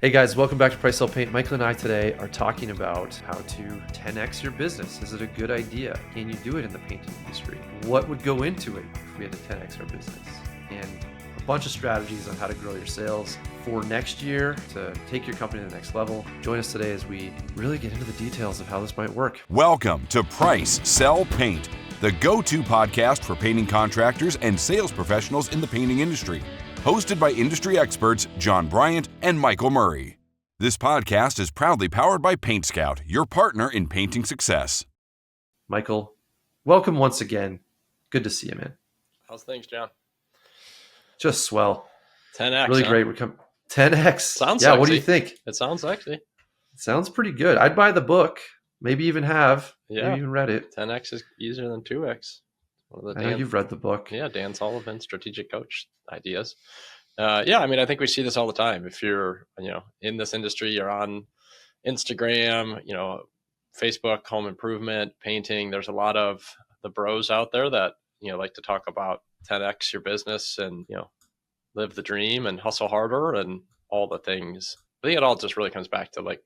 Hey guys, welcome back to Price.Sell.Paint. Michael and I today are talking about how to 10x your business. Is it a good idea? Can you do it in the painting industry? What would go into it if we had to 10x our business? And a bunch of strategies on how to grow your sales for next year to take your company to the next level. Join us today as we really get into the details of how this might work. Welcome to Price.Sell.Paint, the go-to podcast for painting contractors and sales professionals in the painting industry. Hosted by industry experts Jon Bryant and Michael Murray. This podcast is proudly powered by Paint Scout, your partner in painting success. Michael, welcome once again. Good to see you, man. How's things, John? Just swell. 10x. Really great. 10x. Sounds yeah. sexy. What do you think? It sounds sexy. Sounds pretty good. I'd buy the book. Maybe even have. Yeah. Maybe even read it. 10x is easier than 2x. I know you've read the book. Yeah, Dan Sullivan, strategic coach ideas. I think we see this all the time. If you're, in this industry, you're on Instagram, Facebook, home improvement, painting. There's a lot of the bros out there that, like to talk about 10x your business and, live the dream and hustle harder and all the things. I think it all just really comes back to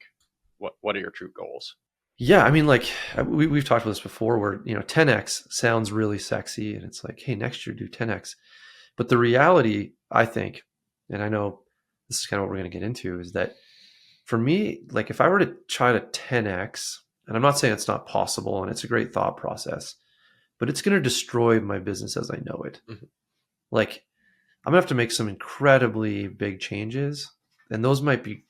what are your true goals? Yeah, I mean, we've talked about this before where, 10x sounds really sexy and it's like, hey, next year do 10x. But the reality, I think, and I know this is kind of what we're going to get into, is that for me, if I were to try to 10x, and I'm not saying it's not possible and it's a great thought process, but it's going to destroy my business as I know it. Mm-hmm. I'm going to have to make some incredibly big changes, and those might be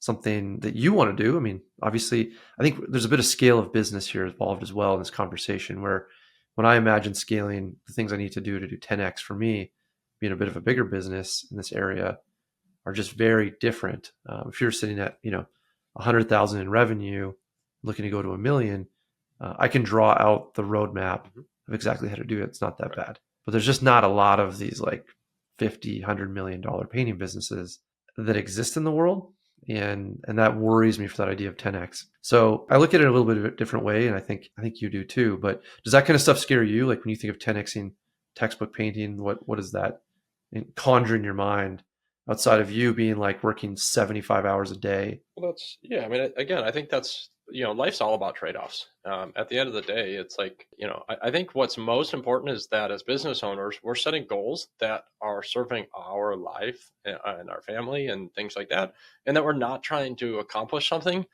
something that you want to do. I mean, obviously, I think there's a bit of scale of business here involved as well in this conversation, where when I imagine scaling, the things I need to do 10x for me, being a bit of a bigger business in this area, are just very different. If you're sitting at, 100,000 in revenue, looking to go to 1 million, I can draw out the roadmap of exactly how to do it. It's not that bad, but there's just not a lot of these $50, $100 million painting businesses that exist in the world. And that worries me for that idea of 10x. So I look at it a little bit of a different way, and I think you do too. But does that kind of stuff scare you? When you think of 10xing textbook painting, what is that conjure in your mind outside of you being working 75 hours a day? Well, I think that's, life's all about trade-offs. At the end of the day, it's I think what's most important is that as business owners, we're setting goals that are serving our life and our family and things like that, and that we're not trying to accomplish something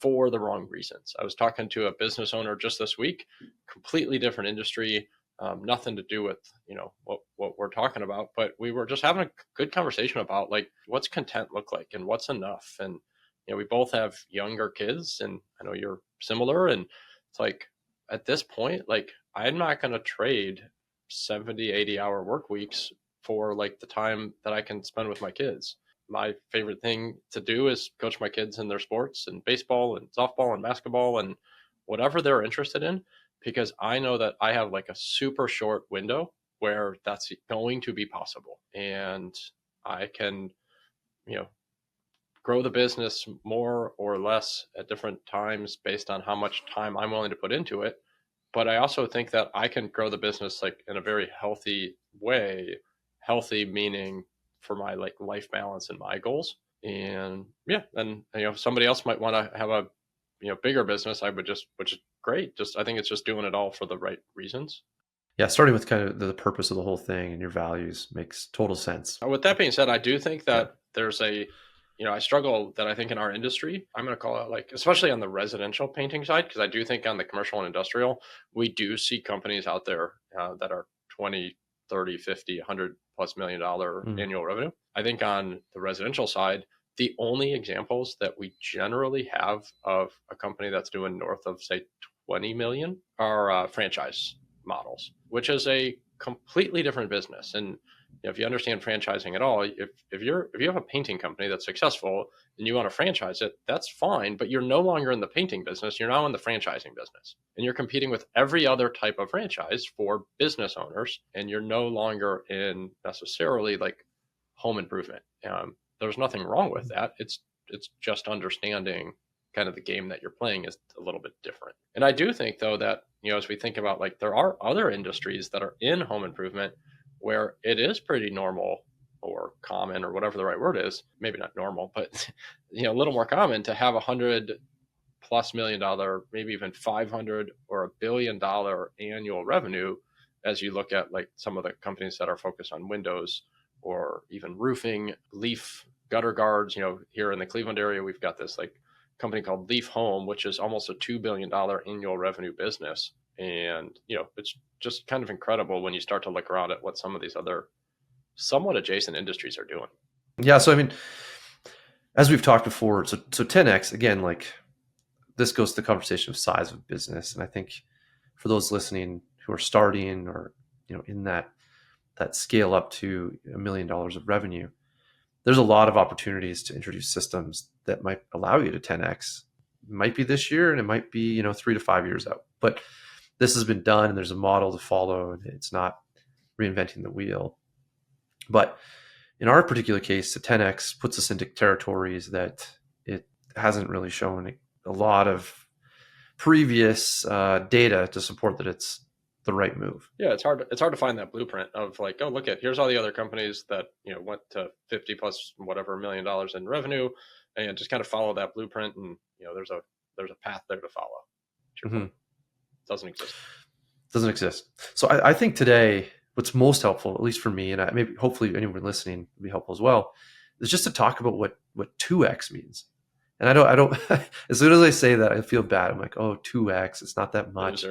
for the wrong reasons. I was talking to a business owner just this week, completely different industry, nothing to do with, what we're talking about, but we were just having a good conversation about what's content look like and what's enough. And we both have younger kids, and I know you're similar. And it's at this point, I'm not going to trade 70, 80-hour work weeks for the time that I can spend with my kids. My favorite thing to do is coach my kids in their sports and baseball and softball and basketball and whatever they're interested in, because I know that I have a super short window where that's going to be possible. And I can, grow the business more or less at different times based on how much time I'm willing to put into it. But I also think that I can grow the business in a very healthy way, healthy meaning for my life balance and my goals. And somebody else might want to have a bigger business, which is great. I think it's just doing it all for the right reasons. Yeah, starting with kind of the purpose of the whole thing and your values makes total sense. With that being said, I do think that there's I struggle that I think in our industry, I'm going to call it especially on the residential painting side, because I do think on the commercial and industrial, we do see companies out there that are 20, 30, 50, $100+ million annual revenue. I think on the residential side, the only examples that we generally have of a company that's doing north of, say, 20 million are franchise models, which is a completely different business. And if you understand franchising at all, if you have a painting company that's successful and you want to franchise it, that's fine, but you're no longer in the painting business. You're now in the franchising business, and you're competing with every other type of franchise for business owners, and you're no longer in necessarily home improvement. There's nothing wrong with that. It's just understanding kind of the game that you're playing is a little bit different. And I do think though that, as we think about there are other industries that are in home improvement where it is pretty normal or common or whatever the right word is, maybe not normal, but a little more common to have $100+ million, maybe even 500 or $1 billion annual revenue. As you look at like some of the companies that are focused on windows or even roofing, leaf gutter guards, here in the Cleveland area, we've got this like company called Leaf Home, which is almost a $2 billion annual revenue business. And, it's just kind of incredible when you start to look around at what some of these other somewhat adjacent industries are doing. Yeah. So, I mean, as we've talked before, so 10X, again, like this goes to the conversation of size of business. And I think for those listening who are starting or, in that scale up to $1 million of revenue, there's a lot of opportunities to introduce systems that might allow you to 10X. It might be this year and it might be, 3 to 5 years out, but this has been done and there's a model to follow and it's not reinventing the wheel. But in our particular case, the 10X puts us into territories that it hasn't really shown a lot of previous data to support that it's the right move. Yeah, it's hard to find that blueprint of like, oh, look at, here's all the other companies that went to 50 plus whatever $1 million in revenue, and just kind of follow that blueprint, and there's a path there to follow. Mm-hmm. Doesn't exist. So I think today what's most helpful, at least for me, and maybe hopefully anyone listening will be helpful as well, is just to talk about what 2X means. And I don't as soon as I say that, I feel bad. I'm like, oh, 2X, it's not that much.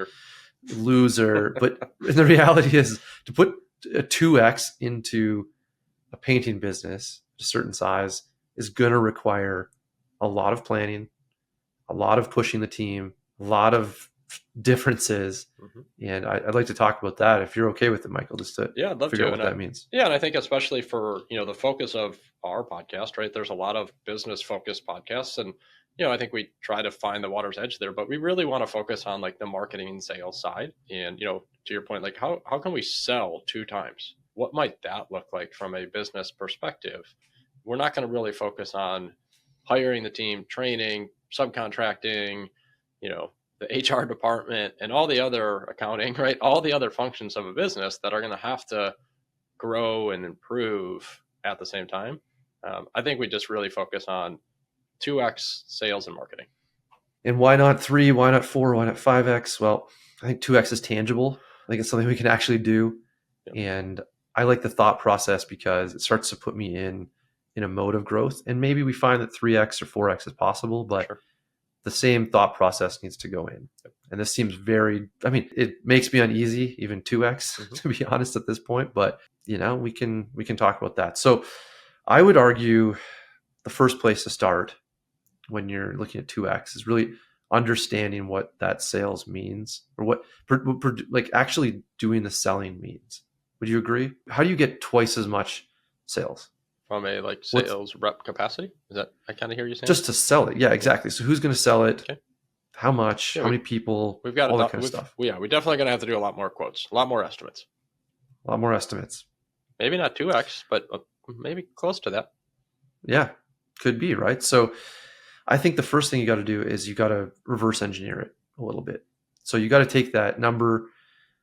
Loser. But the reality is, to put a 2X into a painting business, a certain size, is going to require a lot of planning, a lot of pushing the team, a lot of differences. Mm-hmm. And I'd like to talk about that, if you're okay with it, Michael, just to figure out what that means. Yeah. And I think especially for, the focus of our podcast, right? There's a lot of business focused podcasts, and, I think we try to find the water's edge there, but we really want to focus on like the marketing and sales side. And, to your point, like how can we sell 2 times? What might that look like from a business perspective? We're not going to really focus on hiring the team, training, subcontracting, the HR department and all the other accounting, right? All the other functions of a business that are going to have to grow and improve at the same time. I think we just really focus on 2X sales and marketing. And why not 3? Why not 4? Why not 5X? Well, I think 2X is tangible. I think it's something we can actually do. Yep. And I like the thought process because it starts to put me in a mode of growth. And maybe we find that 3X or 4X is possible, but sure, the same thought process needs to go in. And this seems it makes me uneasy, even 2X, mm-hmm, to be honest at this point, but we can talk about that. So I would argue the first place to start when you're looking at 2X is really understanding what that sales means, or what like actually doing the selling means. Would you agree? How do you get twice as much sales? From a sales rep capacity? Is that, I kind of hear you saying? Just to sell it. Yeah, exactly. So who's going to sell it? Okay. How much? How many people? We've got all that kind of stuff. Yeah, we're definitely going to have to do a lot more quotes, a lot more estimates. Maybe not 2X, but maybe close to that. Yeah, could be, right? So I think the first thing you got to do is you got to reverse engineer it a little bit. So you got to take that number,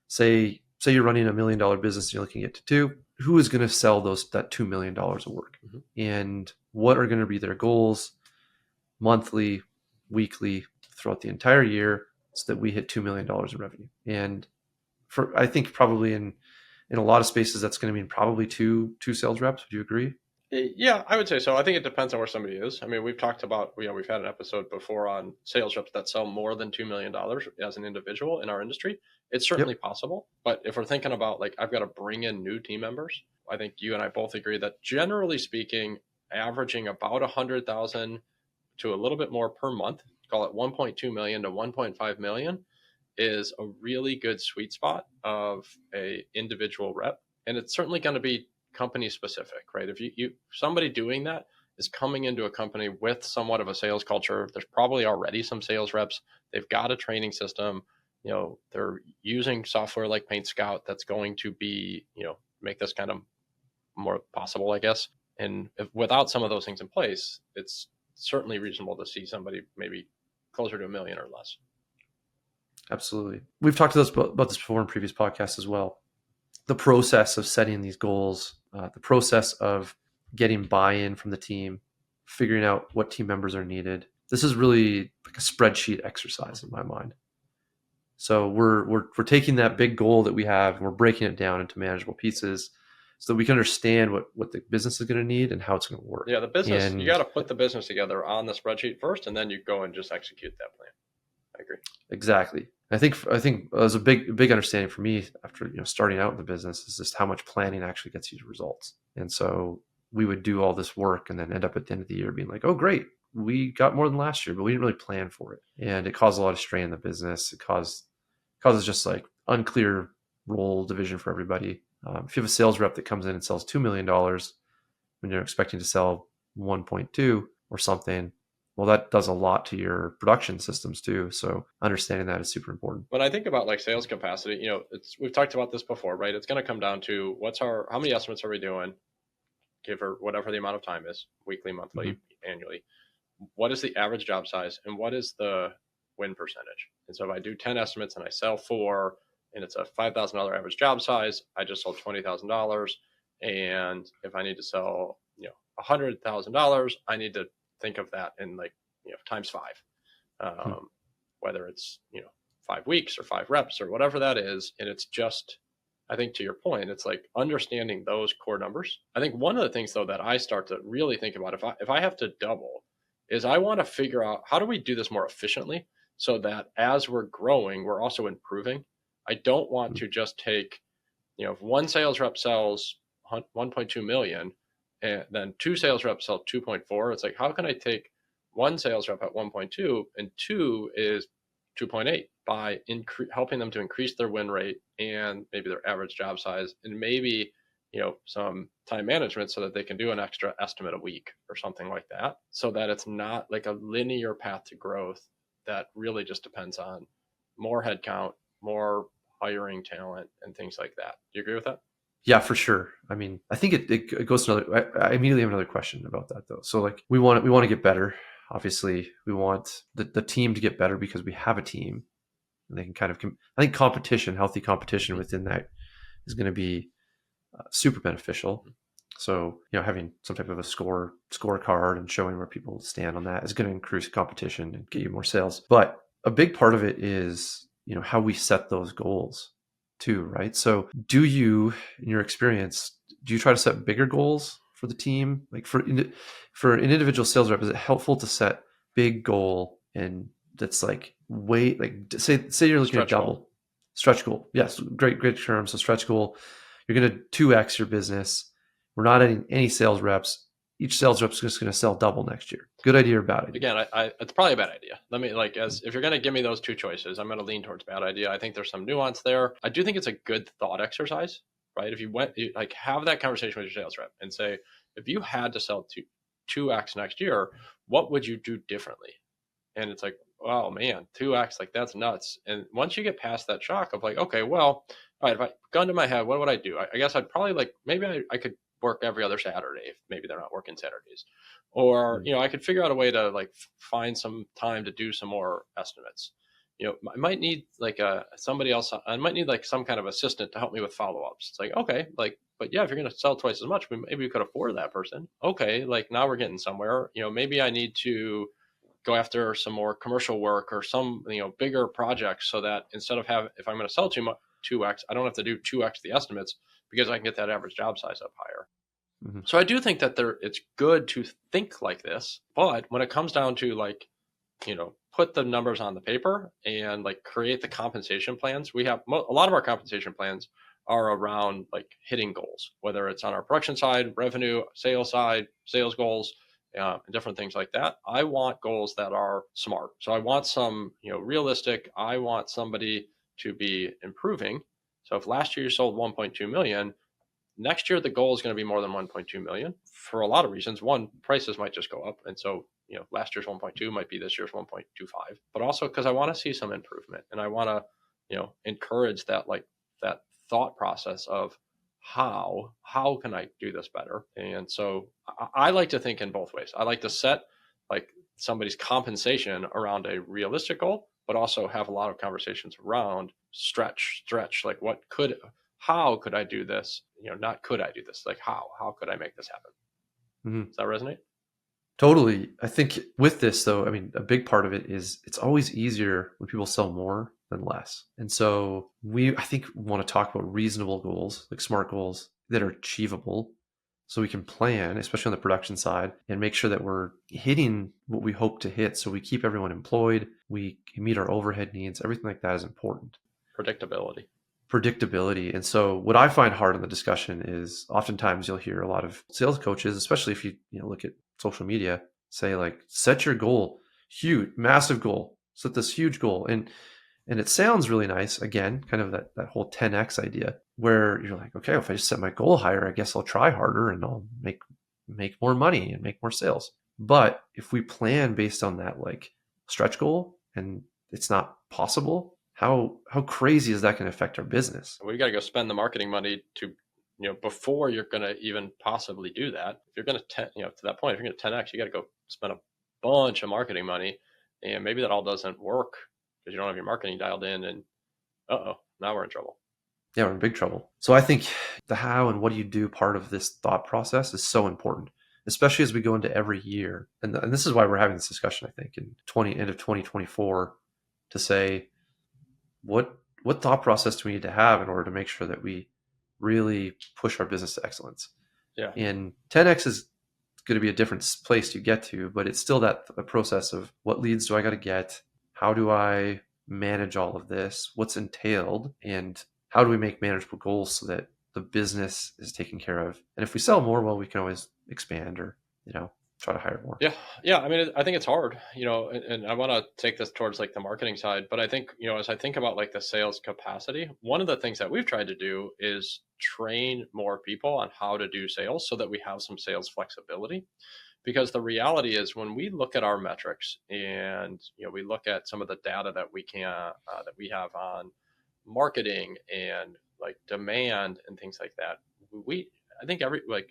say you're running $1 million business and you're looking at to 2. Who is going to sell that $2 million of work? Mm-hmm. And what are going to be their goals monthly, weekly, throughout the entire year, so that we hit $2 million in revenue? And I think probably in a lot of spaces, that's going to mean probably two sales reps. Would you agree? Yeah, I would say so. I think it depends on where somebody is. I mean, we've talked about, we've had an episode before on sales reps that sell more than $2 million as an individual in our industry. It's certainly possible. But if we're thinking about I've got to bring in new team members, I think you and I both agree that generally speaking, averaging about 100,000 to a little bit more per month, call it 1.2 million to 1.5 million, is a really good sweet spot of a individual rep. And it's certainly going to be company specific, right? If you somebody doing that is coming into a company with somewhat of a sales culture, there's probably already some sales reps. They've got a training system. They're using software like Paint Scout that's going to be, make this kind of more possible, I guess. And without some of those things in place, it's certainly reasonable to see somebody maybe closer to $1 million or less. Absolutely. We've talked about this before in previous podcasts as well. The process of setting these goals the process of getting buy-in from the team, figuring out what team members are needed. This is really like a spreadsheet exercise in my mind. So we're taking that big goal that we have and we're breaking it down into manageable pieces so that we can understand what the business is going to need and how it's going to work. Yeah, the business, And you got to put the business together on the spreadsheet first, and then you go and just execute that plan. I agree. Exactly. I think it was a big understanding for me after starting out in the business is just how much planning actually gets you to results. And so we would do all this work and then end up at the end of the year being like, oh, great, we got more than last year, but we didn't really plan for it. And it caused a lot of strain in the business. It causes just like unclear role division for everybody. If you have a sales rep that comes in and sells $2 million when you're expecting to sell 1.2 or something, well, that does a lot to your production systems too. So understanding that is super important. When I think about like sales capacity, we've talked about this before, right? It's going to come down to how many estimates are we doing, give her whatever the amount of time is, weekly, monthly, annually. What is the average job size and what is the win percentage? And so if I do 10 estimates and I sell 4 and it's a $5,000 average job size, I just sold $20,000. And if I need to sell, $100,000, I need to think of that in times 5, whether it's, 5 weeks or 5 reps or whatever that is. And it's just, I think to your point, it's like understanding those core numbers. I think one of the things though that I start to really think about if I have to double is I want to figure out how do we do this more efficiently so that as we're growing, we're also improving. I don't want to just take, if one sales rep sells 1.2 million and then 2 sales reps sell 2.4, it's like, how can I take one sales rep at 1.2 and 2 is 2.8 by helping them to increase their win rate and maybe their average job size and maybe some time management so that they can do an extra estimate a week or something like that, so that it's not like a linear path to growth that really just depends on more headcount, more hiring talent and things like that. Do you agree with that? Yeah, for sure. I mean, I think it goes to another. I immediately have another question about that though. So like we want to get better. Obviously, we want the team to get better because we have a team, and they can kind of. I think healthy competition within that, is going to be super beneficial. So having some type of a scorecard and showing where people stand on that is going to increase competition and get you more sales. But a big part of it is how we set those goals too, right? So do you, in your experience, do you try to set bigger goals for the team? Like for an individual sales rep, is it helpful to set big goal and that's like say you're looking at double stretch goal? Yes, great term. So stretch goal, you're going to 2x your business. We're not adding any sales reps. Each sales rep's just going to sell double next year. Good idea or bad idea? Again, it's probably a bad idea. Let me if you're going to give me those 2 choices, I'm going to lean towards bad idea. I think there's some nuance there. I do think it's a good thought exercise, right? If you have that conversation with your sales rep and say, if you had to sell 2x next year, what would you do differently? And it's like, oh man, 2x, like that's nuts. And once you get past that shock of like, okay, well, all right, if I gun to my head, what would I do? I guess I'd probably maybe I could work every other Saturday if maybe they're not working Saturdays, or I could figure out a way to find some time to do some more estimates. I might need somebody else. I might need some kind of assistant to help me with follow-ups. It's like, okay, but yeah, if you're going to sell twice as much, maybe we could afford that person. Okay, now we're getting somewhere. Maybe I need to go after some more commercial work or some bigger projects so that instead of if I'm going to sell 2x, I don't have to do 2x the estimates because I can get that average job size up higher. Mm-hmm. So I do think that it's good to think like this, but when it comes down to put the numbers on the paper and create the compensation plans, we have a lot of our compensation plans are around hitting goals, whether it's on our production side, revenue, sales side, sales goals, and different things like that. I want goals that are smart. So I want some, realistic. I want somebody to be improving. So if last year you sold 1.2 million, next year the goal is going to be more than 1.2 million for a lot of reasons. One, prices might just go up. And so, last year's 1.2 might be this year's 1.25, but also because I want to see some improvement and I want to, encourage that, that thought process of how can I do this better? And so I like to think in both ways. I like to set somebody's compensation around a realistic goal, but also have a lot of conversations around stretch, how could I do this? Not could I do this? Like how could I make this happen? Mm-hmm. Does that resonate? Totally. I think with this though, I mean, a big part of it is it's always easier when people sell more than less. And so I think, want to talk about reasonable goals, like SMART goals that are achievable. So we can plan, especially on the production side, and make sure that we're hitting what we hope to hit. So we keep everyone employed, we meet our overhead needs, everything like that is important. Predictability. And so what I find hard in the discussion is oftentimes you'll hear a lot of sales coaches, especially if you look at social media, say like, set your goal, huge, massive goal, set this huge goal. And it sounds really nice. Again, kind of that whole 10X idea where you're like, okay, if I just set my goal higher, I guess I'll try harder and I'll make more money and make more sales. But if we plan based on that like stretch goal and it's not possible, how crazy is that going to affect our business? Well, you got to go spend the marketing money to, before you're going to even possibly do that. If you're going to, to that point, if you're going to 10X, you got to go spend a bunch of marketing money, and maybe that all doesn't work because you don't have your marketing dialed in, and now we're in trouble. Yeah, we're in big trouble. So I think the how and what do you do part of this thought process is so important, especially as we go into every year. And this is why we're having this discussion, I think, end of 2024, to say, what thought process do we need to have in order to make sure that we really push our business to excellence? Yeah. And 10X is going to be a different place you get to, but it's still that the process of what leads do I got to get? How do I manage all of this? What's entailed? And how do we make manageable goals so that the business is taken care of? And if we sell more, well, we can always expand or, try to hire more. Yeah. I mean, I think it's hard, and I want to take this towards like the marketing side, but I think, as I think about like the sales capacity, one of the things that we've tried to do is train more people on how to do sales so that we have some sales flexibility. Because the reality is when we look at our metrics and, we look at some of the data that we have on marketing and like demand and things like that, I think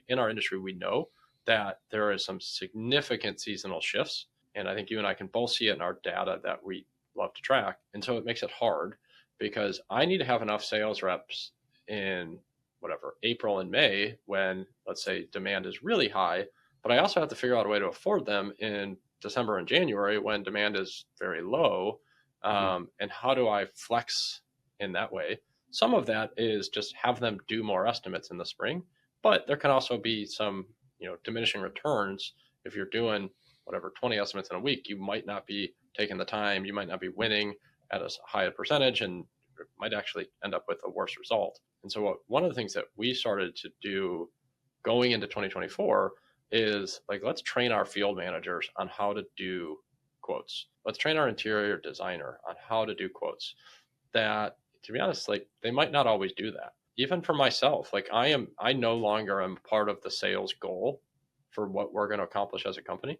in our industry, we know that there is some significant seasonal shifts. And I think you and I can both see it in our data that we love to track. And so it makes it hard because I need to have enough sales reps in April and May when, let's say, demand is really high, but I also have to figure out a way to afford them in December and January when demand is very low. And how do I flex in that way? Some of that is just have them do more estimates in the spring, but there can also be some diminishing returns. If you're doing 20 estimates in a week, you might not be taking the time, you might not be winning at as high a percentage, and might actually end up with a worse result. And so one of the things that we started to do going into 2024 is like, let's train our field managers on how to do quotes. Let's train our interior designer on how to do quotes. That, to be honest, like they might not always do that. Even for myself, like I no longer am part of the sales goal for what we're going to accomplish as a company,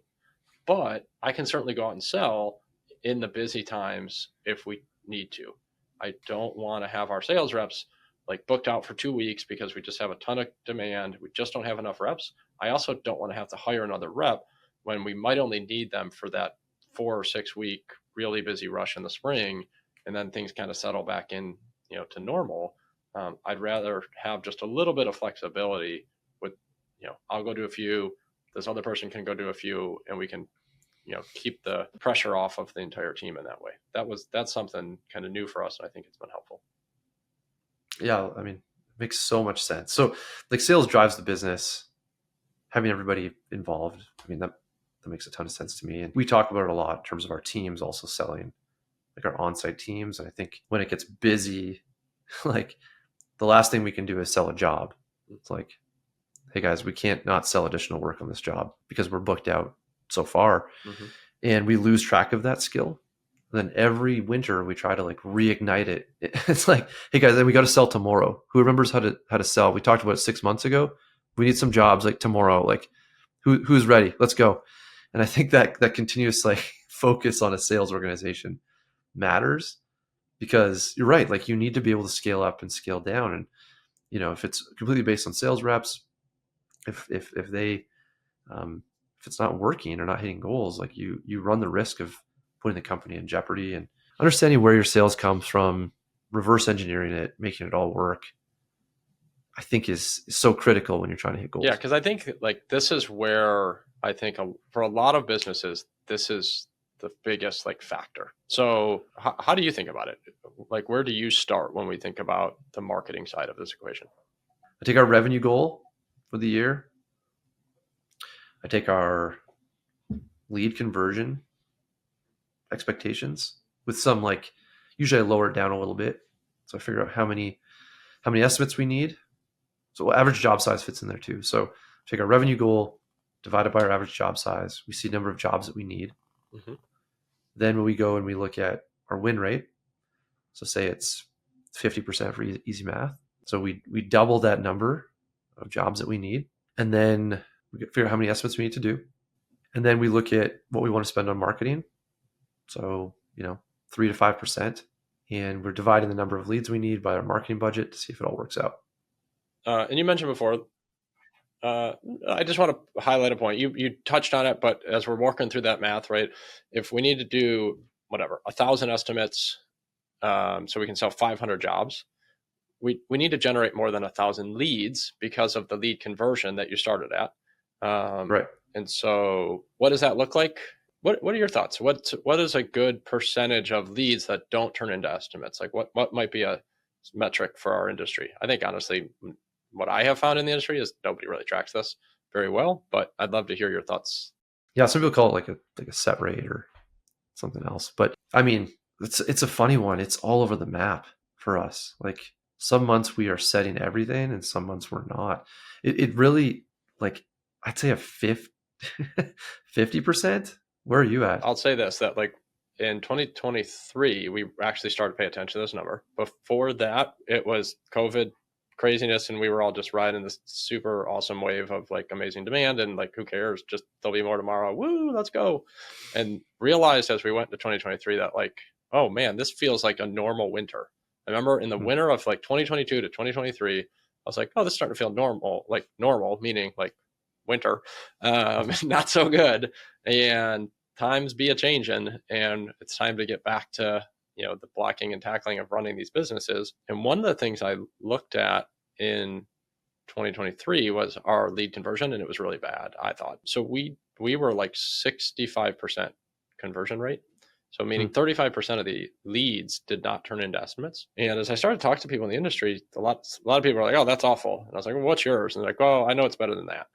but I can certainly go out and sell in the busy times if we need to. I don't want to have our sales reps like booked out for 2 weeks because we just have a ton of demand. We just don't have enough reps. I also don't want to have to hire another rep when we might only need them for that 4 or 6 week really busy rush in the spring, and then things kind of settle back in, to normal. I'd rather have just a little bit of flexibility with, I'll go do a few, this other person can go do a few, and we can, keep the pressure off of the entire team in that way. That's something kind of new for us. And I think it's been helpful. Yeah. I mean, it makes so much sense. So like sales drives the business, having everybody involved. I mean, that makes a ton of sense to me. And we talk about it a lot in terms of our teams also selling, like our on-site teams. And I think when it gets busy, like the last thing we can do is sell a job. It's like, hey guys, we can't not sell additional work on this job because we're booked out so far. Mm-hmm. And we lose track of that skill. Then every winter we try to like reignite it. It's like, hey guys, we got to sell tomorrow. Who remembers how to sell? We talked about it 6 months ago. We need some jobs like tomorrow. Like who's ready? Let's go. And I think that continuous like focus on a sales organization matters. Because you're right, like you need to be able to scale up and scale down. And, if it's completely based on sales reps, if it's not working or not hitting goals, like you run the risk of putting the company in jeopardy. And understanding where your sales comes from, reverse engineering it, making it all work I think is so critical when you're trying to hit goals. Yeah, because I think like this is where I think for a lot of businesses, this is the biggest like factor. So how do you think about it? Like, where do you start when we think about the marketing side of this equation? I take our revenue goal for the year. I take our lead conversion expectations with some like, usually I lower it down a little bit. So I figure out how many estimates we need. So average job size fits in there too. So take our revenue goal, divide it by our average job size. We see the number of jobs that we need. Mm-hmm. Then when we go and we look at our win rate, so say it's 50% for easy math. So we double that number of jobs that we need. And then we figure out how many estimates we need to do. And then we look at what we want to spend on marketing. So, 3 to 5%. And we're dividing the number of leads we need by our marketing budget to see if it all works out. And you mentioned before, I just want to highlight a point. You touched on it, but as we're working through that math, right? If we need to do 1,000 estimates, so we can sell 500 jobs, we need to generate more than 1,000 leads because of the lead conversion that you started at. Right. And so, what does that look like? What are your thoughts? What is a good percentage of leads that don't turn into estimates? Like what might be a metric for our industry? I think honestly, what I have found in the industry is nobody really tracks this very well, but I'd love to hear your thoughts. Yeah, some people call it like a set rate or something else. But I mean, it's a funny one. It's all over the map for us. Like some months we are setting everything and some months we're not. It really, like, I'd say a 50%. Where are you at? I'll say this, that like in 2023, we actually started to pay attention to this number. Before that, it was COVID craziness and we were all just riding this super awesome wave of like amazing demand and like, who cares? Just there'll be more tomorrow. Woo, let's go. And realized as we went to 2023 that like, oh man, this feels like a normal winter. I remember in the winter of like 2022 to 2023, I was like, oh, this is starting to feel normal, meaning like winter, not so good. And times be a changing, and it's time to get back to the blocking and tackling of running these businesses. And one of the things I looked at in 2023 was our lead conversion, and it was really bad, I thought. So we were like 65% conversion rate. So meaning 35% of the leads did not turn into estimates. And as I started to talk to people in the industry, a lot of people were like, oh, that's awful. And I was like, well, what's yours? And they're like, oh, I know it's better than that.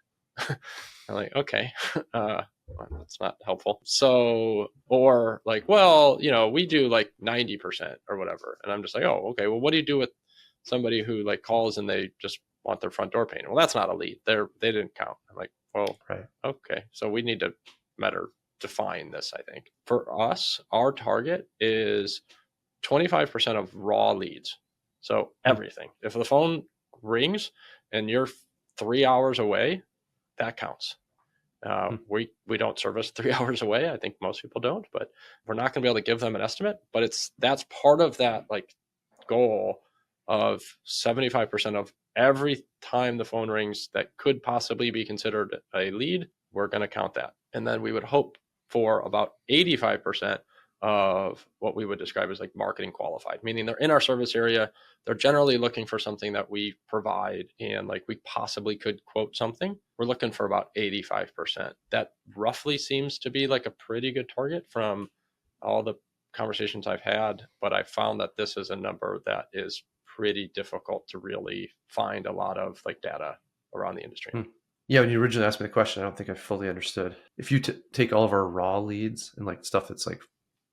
I'm like, okay, that's not helpful. So, or like, well, we do like 90% or whatever. And I'm just like, oh, okay, well, what do you do with somebody who like calls and they just want their front door painted? Well, that's not a lead. They didn't count. I'm like, well, right. Okay. So we need to better define this, I think. For us, our target is 25% of raw leads. So everything. If the phone rings and you're 3 hours away, that counts. We don't service 3 hours away. I think most people don't, but we're not going to be able to give them an estimate. But that's part of that like goal of 75% of every time the phone rings that could possibly be considered a lead. We're going to count that, and then we would hope for about 85% of what we would describe as like marketing qualified, meaning they're in our service area. They're generally looking for something that we provide and like we possibly could quote something. We're looking for about 85%. That roughly seems to be like a pretty good target from all the conversations I've had, but I found that this is a number that is pretty difficult to really find a lot of like data around the industry. Yeah, when you originally asked me the question, I don't think I fully understood. If you take all of our raw leads and like stuff that's like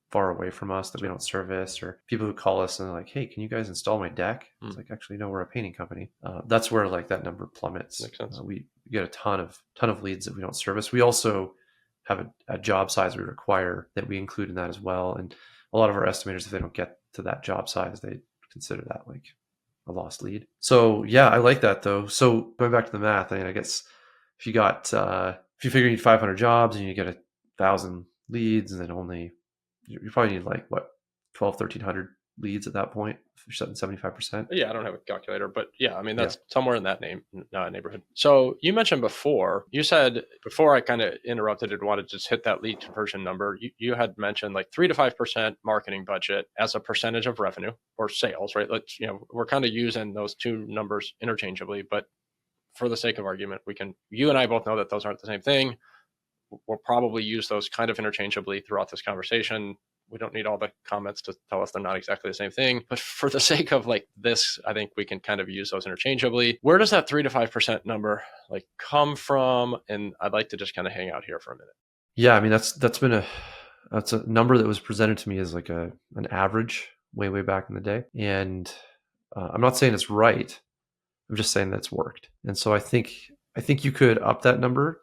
far away from us that we don't service, or people who call us and they're like, hey, can you guys install my deck? It's like, actually, no, we're a painting company. That's where like that number plummets. Makes sense. We get a ton of leads that we don't service. We also have a job size we require that we include in that as well. And a lot of our estimators, if they don't get to that job size, they consider that like a lost lead. So yeah, I like that though. So going back to the math, I mean, I guess if you figure you need 500 jobs and you get 1,000 leads, and then only you probably need like what 1,200, 1,300 leads at that point if you're setting 75%. Yeah, I don't have a calculator, but yeah, I mean, Yeah. that's somewhere in that neighborhood. So you mentioned before, you said before I kind of interrupted and wanted to just hit that lead conversion number, you had mentioned like 3 to 5% marketing budget as a percentage of revenue or sales, right? Let's, we're kind of using those two numbers interchangeably, but for the sake of argument, you and I both know that those aren't the same thing. We'll probably use those kind of interchangeably throughout this conversation. We don't need all the comments to tell us they're not exactly the same thing. But for the sake of like this, I think we can kind of use those interchangeably. Where does that 3 to 5% number like come from? And I'd like to just kind of hang out here for a minute. Yeah, I mean that's a number that was presented to me as like an average way back in the day, and I'm not saying it's right. I'm just saying that's worked. And so I think you could up that number,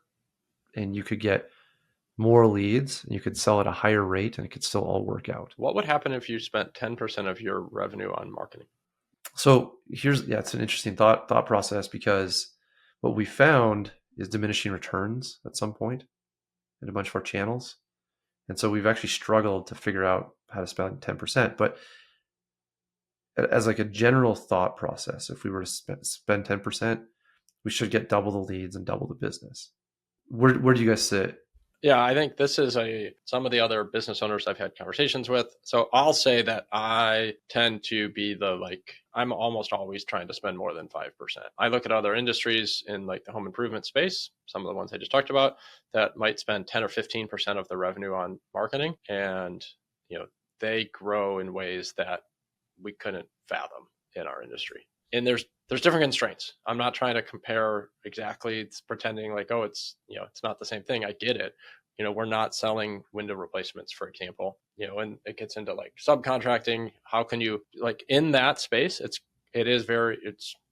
and you could get more leads, and you could sell at a higher rate, and it could still all work out. What would happen if you spent 10% of your revenue on marketing? So it's an interesting thought process, because what we found is diminishing returns at some point in a bunch of our channels. And so we've actually struggled to figure out how to spend 10%. But as like a general thought process, if we were to spend 10%, we should get double the leads and double the business. Where do you guys sit? Yeah, I think this is some of the other business owners I've had conversations with. So I'll say that I tend to be I'm almost always trying to spend more than 5%. I look at other industries in like the home improvement space, some of the ones I just talked about, that might spend 10 or 15% of the revenue on marketing. And, they grow in ways that we couldn't fathom in our industry. And there's different constraints. I'm not trying to compare exactly. It's pretending like, oh, it's not the same thing. I get it. We're not selling window replacements, for example, and it gets into like subcontracting. How can you in that space? It's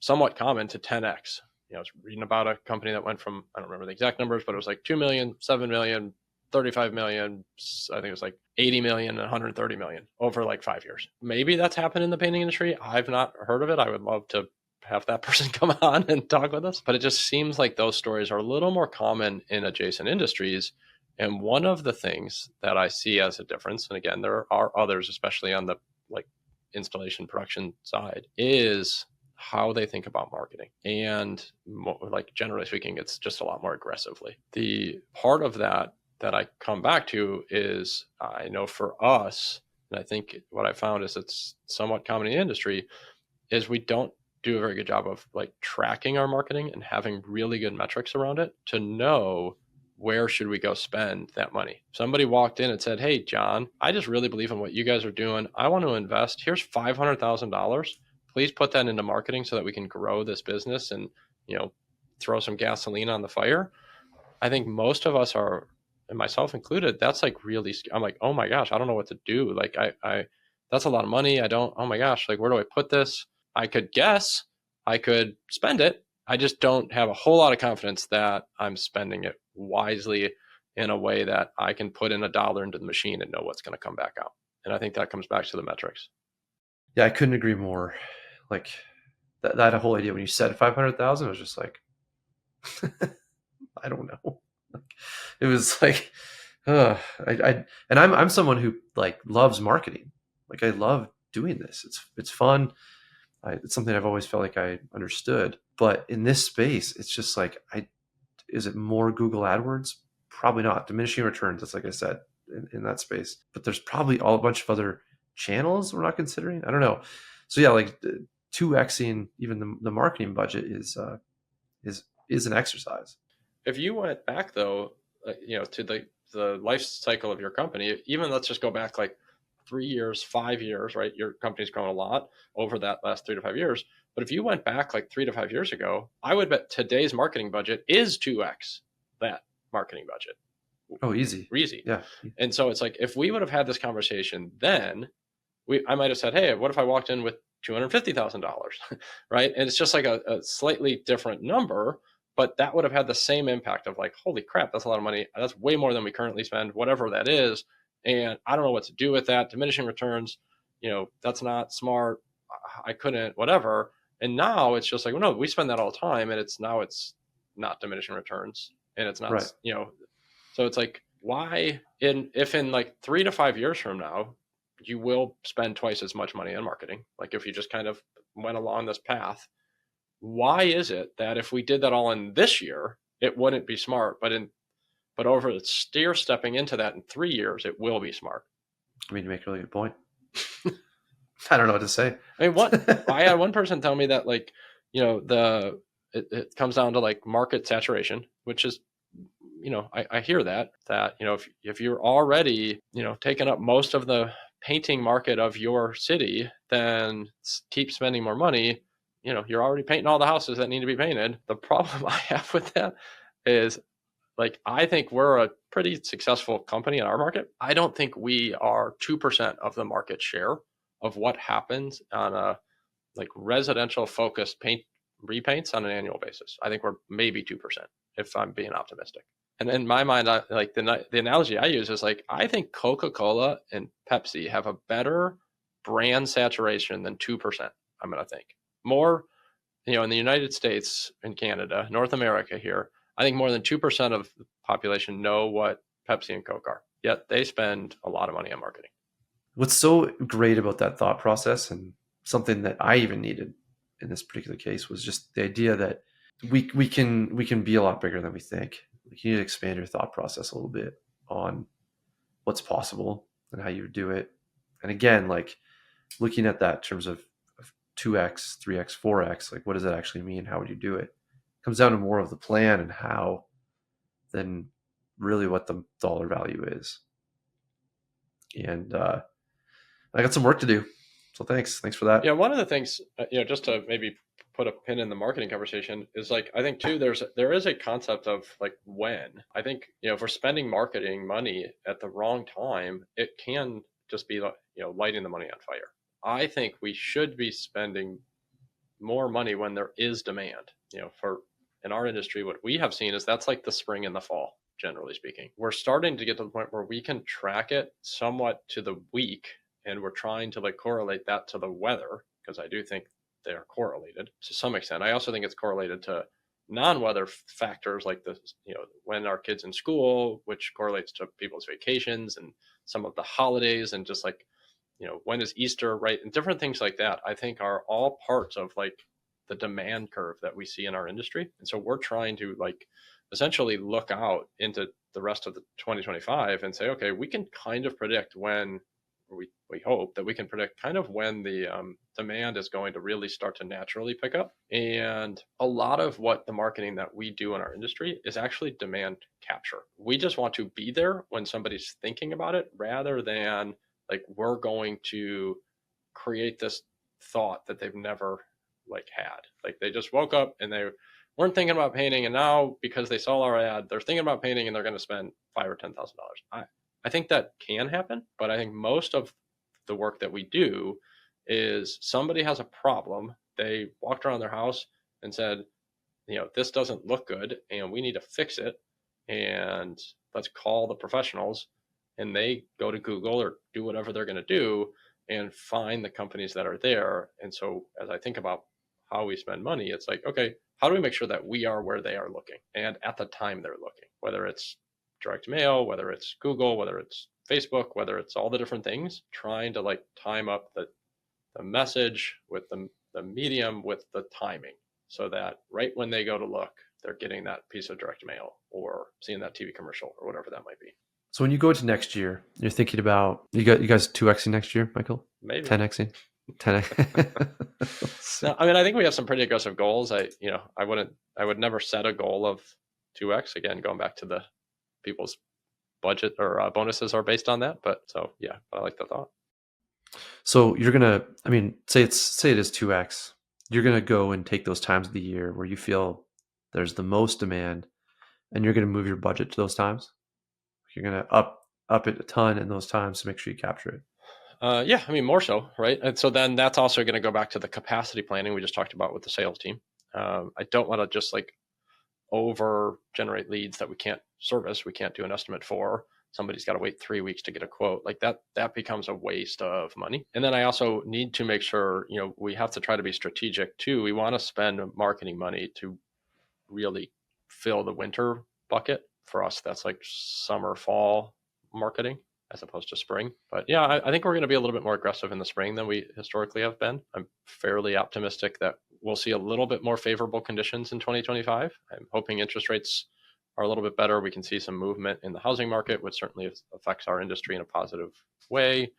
somewhat common to 10x. I was reading about a company that went from, I don't remember the exact numbers, but it was like 2 million, 7 million, 35 million. I think it was like 80 million and 130 million over like 5 years. Maybe that's happened in the painting industry. I've not heard of it. I would love to have that person come on and talk with us, but it just seems like those stories are a little more common in adjacent industries. And one of the things that I see as a difference, and again, there are others, especially on the installation production side, is how they think about marketing. And generally speaking, it's just a lot more aggressively. The part of that I come back to is, I know for us, and I think what I found is it's somewhat common in the industry, is we don't do a very good job of tracking our marketing and having really good metrics around it to know where should we go spend that money. Somebody walked in and said, hey, John, I just really believe in what you guys are doing. I want to invest. Here's $500,000. Please put that into marketing so that we can grow this business and, throw some gasoline on the fire. I think most of us are, and myself included, that's really, I'm like, oh my gosh, I don't know what to do. That's a lot of money. Oh my gosh, where do I put this? I could guess, I could spend it. I just don't have a whole lot of confidence that I'm spending it wisely in a way that I can put in $1 into the machine and know what's going to come back out. And I think that comes back to the metrics. Yeah, I couldn't agree more. That whole idea when you said 500,000, I was just like, I don't know. It was like, I'm someone who loves marketing. I love doing this. It's fun. It's something I've always felt like I understood. But in this space, it's just is it more Google AdWords? Probably not. Diminishing returns. That's like I said in that space. But there's probably a bunch of other channels we're not considering. I don't know. So yeah, 2xing even the marketing budget is an exercise. If you went back though, to the life cycle of your company, even let's just go back 3 years, 5 years, right? Your company's grown a lot over that last 3 to 5 years. But if you went back 3 to 5 years ago, I would bet today's marketing budget is 2x that marketing budget. Oh, easy. Easy. Yeah. And so it's if we would have had this conversation then, I might have said, hey, what if I walked in with $250,000, right? And it's just a slightly different number, but that would have had the same impact of holy crap, that's a lot of money. That's way more than we currently spend, whatever that is. And I don't know what to do with that. Diminishing returns, that's not smart. I couldn't, whatever. And now it's just no, we spend that all the time, and it's not diminishing returns, and it's not, right. So it's why if in 3 to 5 years from now, you will spend twice as much money on marketing. Like if you just kind of went along this path, why is it that if we did that all in this year, it wouldn't be smart, but over the stepping into that in 3 years, it will be smart? I mean, you make a really good point. I don't know what to say. I mean, I had one person tell me that, like, it comes down to like market saturation, which is, I hear that, if you're already, taking up most of the painting market of your city, then keep spending more money. You're already painting all the houses that need to be painted. The problem I have with that is, like, I think we're a pretty successful company in our market. I don't think we are 2% of the market share of what happens on a like residential focused paint repaints on an annual basis. I think we're maybe 2%, if I'm being optimistic. And in my mind, like the analogy I use is like, I think Coca-Cola and Pepsi have a better brand saturation than 2%. I'm going to think more, in the United States and Canada, North America here, I think more than 2% of the population know what Pepsi and Coke are, yet they spend a lot of money on marketing. What's so great about that thought process, and something that I even needed in this particular case, was just the idea that we can be a lot bigger than we think. Like, you need to expand your thought process a little bit on what's possible and how you do it. And again, like, looking at that in terms of 2x, 3x, 4x, like, what does that actually mean? How would you do it? It comes down to more of the plan and how than really what the dollar value is. And I got some work to do. So thanks for that. Yeah, one of the things, just to maybe put a pin in the marketing conversation, is like, I think too, there is a concept of like when. I think, if we're spending marketing money at the wrong time, it can just be, lighting the money on fire. I think we should be spending more money when there is demand. In our industry, what we have seen is that's like the spring and the fall, generally speaking. We're starting to get to the point where we can track it somewhat to the week, and we're trying to like correlate that to the weather, because I do think they are correlated to some extent. I also think it's correlated to non-weather factors like when our kids in school, which correlates to people's vacations and some of the holidays, and just like, when is Easter, right? And different things like that, I think are all parts of like the demand curve that we see in our industry. And so we're trying to like essentially look out into the rest of the 2025 and say, okay, we can kind of predict when, we hope that we can predict kind of when the demand is going to really start to naturally pick up. And a lot of what the marketing that we do in our industry is actually demand capture. We just want to be there when somebody's thinking about it, rather than like we're going to create this thought that they've never like had. Like they just woke up and they weren't thinking about painting, and now because they saw our ad, they're thinking about painting and they're going to spend $5,000 or $10,000. I think that can happen, but I think most of the work that we do is somebody has a problem. They walked around their house and said, this doesn't look good and we need to fix it. And let's call the professionals, and they go to Google or do whatever they're going to do and find the companies that are there. And so as I think about how we spend money, it's like, okay, how do we make sure that we are where they are looking and at the time they're looking, whether it's direct mail, whether it's Google, whether it's Facebook, whether it's all the different things, trying to like time up the message with the medium with the timing, so that right when they go to look, they're getting that piece of direct mail or seeing that TV commercial or whatever that might be. So when you go into next year, you're thinking about, you guys 2xing next year, Michael? Maybe 10xing? 10x. No, I mean, I think we have some pretty aggressive goals. I would never set a goal of 2x. Again, going back to the people's budget or bonuses are based on that. But so, yeah, I like the thought. So you're going to, I mean, say it is 2x. You're going to go and take those times of the year where you feel there's the most demand, and you're going to move your budget to those times. You're going to up it a ton in those times to make sure you capture it. Yeah, I mean, more so, right? And so then that's also going to go back to the capacity planning we just talked about with the sales team. I don't want to just like over generate leads that we can't service. We can't do an estimate for. Somebody's got to wait 3 weeks to get a quote. Like that becomes a waste of money. And then I also need to make sure, we have to try to be strategic too. We want to spend marketing money to really fill the winter bucket. For us, that's like summer, fall marketing. as opposed to spring. But yeah, I think we're going to be a little bit more aggressive in the spring than we historically have been. I'm fairly optimistic that we'll see a little bit more favorable conditions in 2025. I'm hoping interest rates are a little bit better. We can see some movement in the housing market, which certainly affects our industry in a positive way.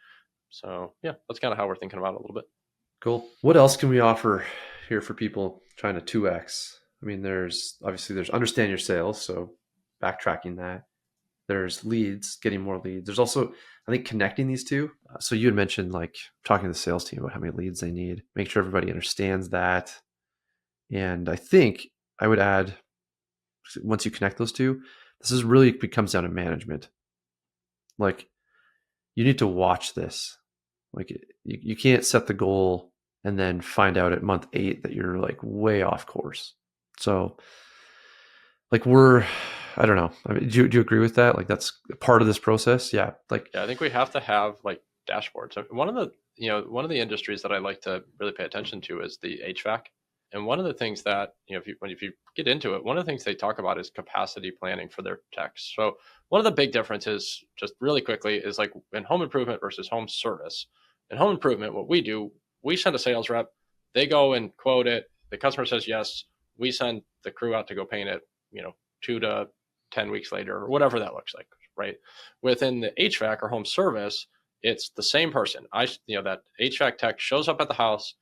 So yeah, that's kind of how we're thinking about it a little bit. Cool. What else can we offer here for people trying to 2x? I mean, there's understand your sales, so backtracking that. There's leads, getting more leads. There's also, I think, connecting these two. So you had mentioned like talking to the sales team about how many leads they need, make sure everybody understands that. And I think I would add, once you connect those two, this is really becomes down to management. Like you need to watch this. Like you can't set the goal and then find out at month 8 that you're like way off course. So like I don't know. I mean, do you agree with that? Like that's part of this process? Yeah. Like, yeah, I think we have to have like dashboards. One of the industries that I like to really pay attention to is the HVAC. And one of the things that, if you get into it, one of the things they talk about is capacity planning for their techs. So one of the big differences, just really quickly, is like in home improvement versus home service. In home improvement, what we do, we send a sales rep, they go and quote it. The customer says yes. We send the crew out to go paint it, 2 to 10 weeks later, or whatever that looks like, right? Within the HVAC or home service, it's the same person. That HVAC tech shows up at the house.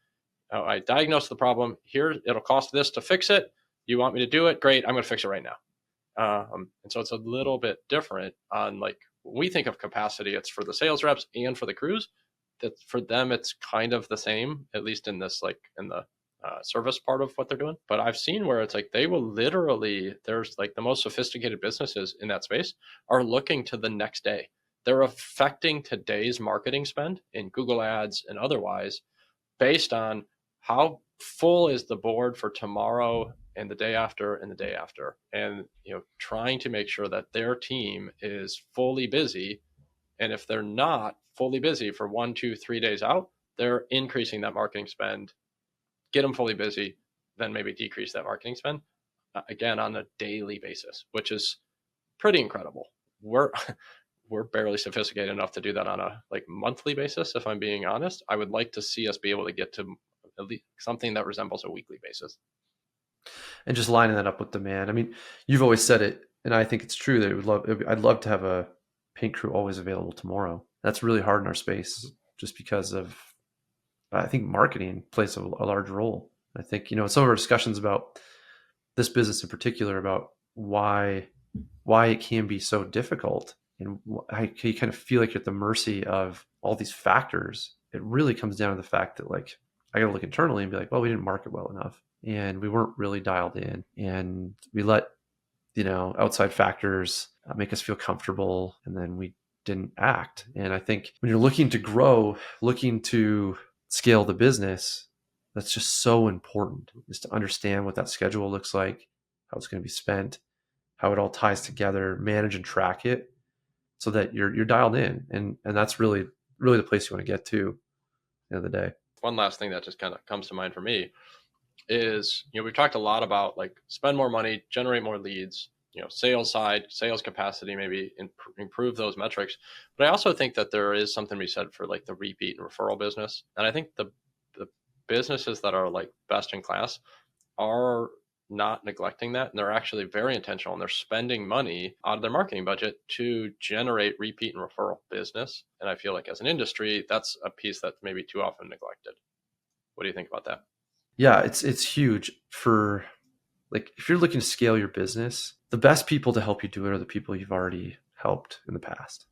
I diagnose the problem. Here, it'll cost this to fix it. You want me to do it? Great. I'm going to fix it right now. And so it's a little bit different on like, when we think of capacity, it's for the sales reps and for the crews. That for them, it's kind of the same, at least in this, like in the service part of what they're doing. But I've seen where it's like they will literally, there's like the most sophisticated businesses in that space are looking to the next day. They're affecting today's marketing spend in Google ads and otherwise based on how full is the board for tomorrow and the day after and the day after, and trying to make sure that their team is fully busy. And if they're not fully busy for 1, 2, 3 days out, they're increasing that marketing spend, get them fully busy, then maybe decrease that marketing spend again on a daily basis, which is pretty incredible. We're barely sophisticated enough to do that on a like monthly basis. If I'm being honest, I would like to see us be able to get to at least something that resembles a weekly basis. And just lining that up with demand. I mean, you've always said it, and I think it's true that I'd love to have a paint crew always available tomorrow. That's really hard in our space just because of, I think marketing plays a large role. I think, some of our discussions about this business in particular, about why it can be so difficult and you kind of feel like you're at the mercy of all these factors. It really comes down to the fact that like, I got to look internally and be like, well, we didn't market well enough and we weren't really dialed in, and we let, outside factors make us feel comfortable, and then we didn't act. And I think when you're looking to grow, looking to scale the business, that's just so important, is to understand what that schedule looks like, how it's going to be spent, how it all ties together, manage and track it so that you're dialed in. And that's really, really the place you want to get to at the end of the day. One last thing that just kind of comes to mind for me is, we've talked a lot about like spend more money, generate more leads, sales side, sales capacity, maybe improve those metrics. But I also think that there is something to be said for like the repeat and referral business. And I think the businesses that are like best in class are not neglecting that. And they're actually very intentional, and they're spending money out of their marketing budget to generate repeat and referral business. And I feel like as an industry, that's a piece that's maybe too often neglected. What do you think about that? Yeah, it's huge for, like, if you're looking to scale your business, the best people to help you do it are the people you've already helped in the past.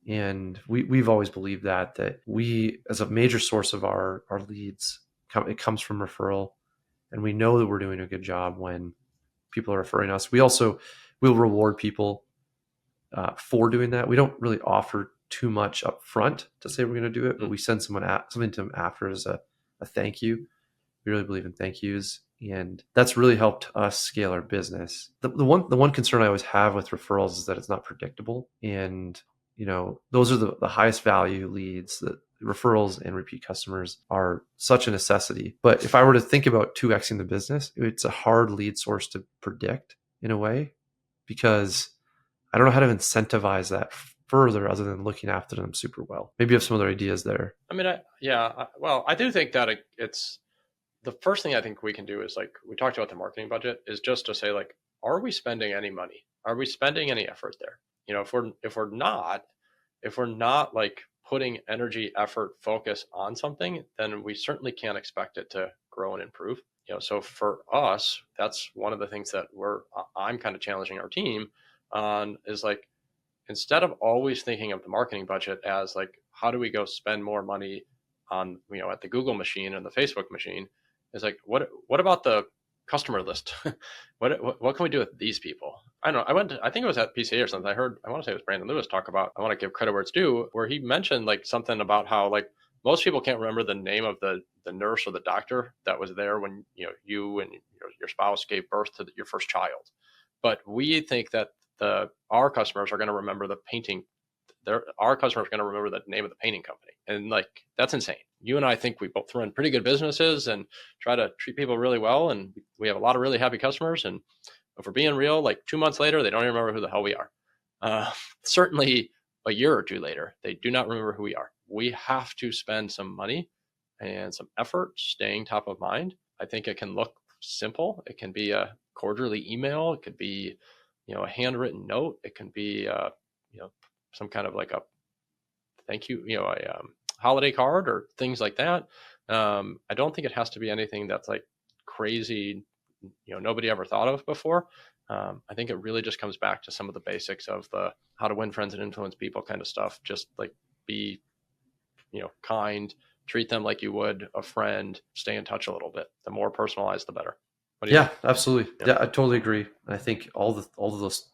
And we've always believed that we, as a major source of our leads, it comes from referral. And we know that we're doing a good job when people are referring us. We also will reward people for doing that. We don't really offer too much up front to say we're going to do it, but we send something to them after as a thank you. We really believe in thank yous, and that's really helped us scale our business. The one concern I always have with referrals is that it's not predictable, and those are the highest value leads. That referrals and repeat customers are such a necessity. But if I were to think about 2xing the business, it's a hard lead source to predict in a way, because I don't know how to incentivize that further other than looking after them super well? Maybe you have some other ideas there. I mean, well, I do think that it's the first thing I think we can do is, like we talked about the marketing budget, is just to say, like, are we spending any money? Are we spending any effort there? If we're not like putting energy, effort, focus on something, then we certainly can't expect it to grow and improve. So for us, that's one of the things that I'm kind of challenging our team on, is like, instead of always thinking of the marketing budget as like, how do we go spend more money on, at the Google machine and the Facebook machine, is like, what about the customer list? what can we do with these people? I don't know. I think it was at PCA or something. I want to say it was Brandon Lewis talk about, I want to give credit where it's due, where he mentioned like something about how like most people can't remember the name of the nurse or the doctor that was there when, you and your spouse gave birth to your first child. But we think that our customers are going to remember the painting. Our customers are going to remember the name of the painting company. And like, that's insane. You and I think we both run pretty good businesses and try to treat people really well. And we have a lot of really happy customers. And if we're being real, like 2 months later, they don't even remember who the hell we are. Certainly a year or two later, they do not remember who we are. We have to spend some money and some effort staying top of mind. I think it can look simple. It can be a quarterly email. It could be, a handwritten note. It can be, some kind of like a thank you, a holiday card or things like that. I don't think it has to be anything that's like crazy, nobody ever thought of before. I think it really just comes back to some of the basics of the how to win friends and influence people kind of stuff. Just like be, kind, treat them like you would a friend, stay in touch a little bit. The more personalized, the better. Yeah, absolutely. Yeah, I totally agree. I think all of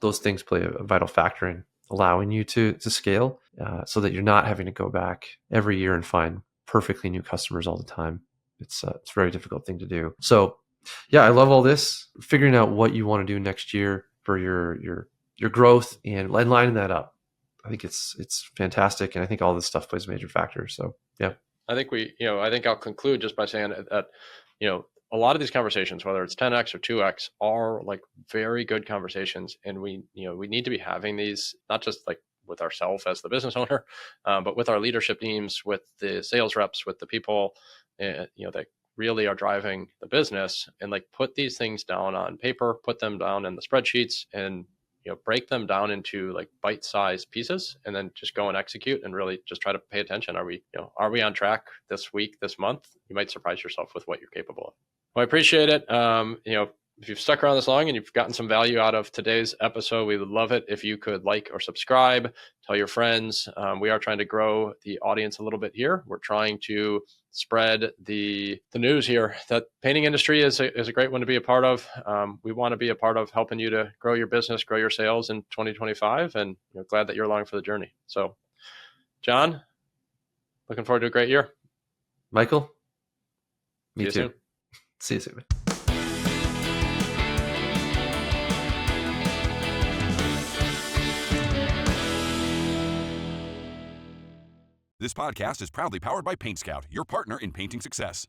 those things play a vital factor in allowing you to scale, so that you're not having to go back every year and find perfectly new customers all the time. It's a very difficult thing to do. So yeah, I love all this. Figuring out what you want to do next year for your growth and lining that up. I think it's fantastic, and I think all this stuff plays a major factor. So yeah, I think I think I'll conclude just by saying that a lot of these conversations, whether it's 10x or 2x, are like very good conversations, and we need to be having these not just like with ourselves as the business owner, but with our leadership teams, with the sales reps, with the people that really are driving the business, and like put these things down on paper, put them down in the spreadsheets, and break them down into like bite-sized pieces, and then just go and execute and really just try to pay attention. Are we on track this week, this month? You might surprise yourself with what you're capable of. Well, I appreciate it. If you've stuck around this long and you've gotten some value out of today's episode, we would love it if you could like or subscribe, tell your friends. We are trying to grow the audience a little bit here. We're trying to spread the news here that painting industry is a great one to be a part of. We want to be a part of helping you to grow your business, grow your sales in 2025, and glad that you're along for the journey. So, John, looking forward to a great year. Michael, me too. Soon. See you soon. This podcast is proudly powered by Paint Scout, your partner in painting success.